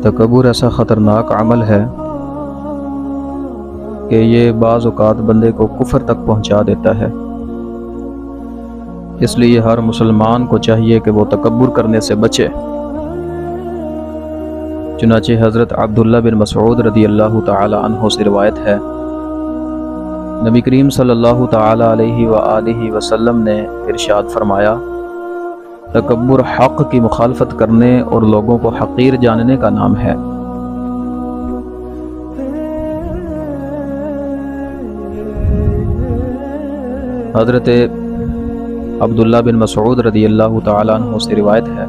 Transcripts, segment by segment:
تکبر ایسا خطرناک عمل ہے کہ یہ بعض اوقات بندے کو کفر تک پہنچا دیتا ہے۔ اس لیے ہر مسلمان کو چاہیے کہ وہ تکبر کرنے سے بچے۔ چنانچہ حضرت عبداللہ بن مسعود رضی اللہ تعالی عنہ سے روایت ہے، نبی کریم صلی اللہ تعالی علیہ وآلہ وسلم نے ارشاد فرمایا، تکبر حق کی مخالفت کرنے اور لوگوں کو حقیر جاننے کا نام ہے۔ حضرت عبداللہ بن مسعود رضی اللہ تعالیٰ عنہ سے روایت ہے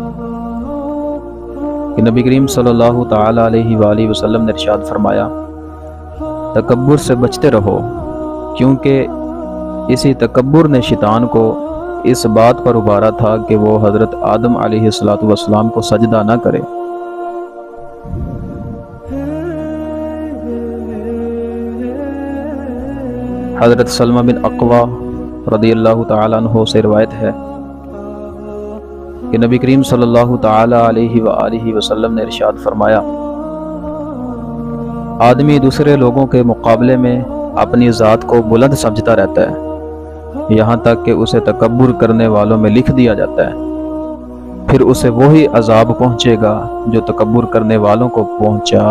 کہ نبی کریم صلی اللہ تعالیٰ علیہ وآلہ وسلم نے ارشاد فرمایا، تکبر سے بچتے رہو، کیونکہ اسی تکبر نے شیطان کو اس بات پر ابھارا تھا کہ وہ حضرت آدم علیہ السلام کو سجدہ نہ کرے۔ حضرت سلمہ بن اقوا رضی اللہ تعالیٰ عنہ سے روایت ہے کہ نبی کریم صلی اللہ تعالیٰ علیہ وآلہ وسلم نے ارشاد فرمایا، آدمی دوسرے لوگوں کے مقابلے میں اپنی ذات کو بلند سمجھتا رہتا ہے، یہاں تک کہ اسے تکبر کرنے والوں میں لکھ دیا جاتا ہے، پھر اسے وہی عذاب پہنچے گا جو تکبر کرنے والوں کو پہنچا۔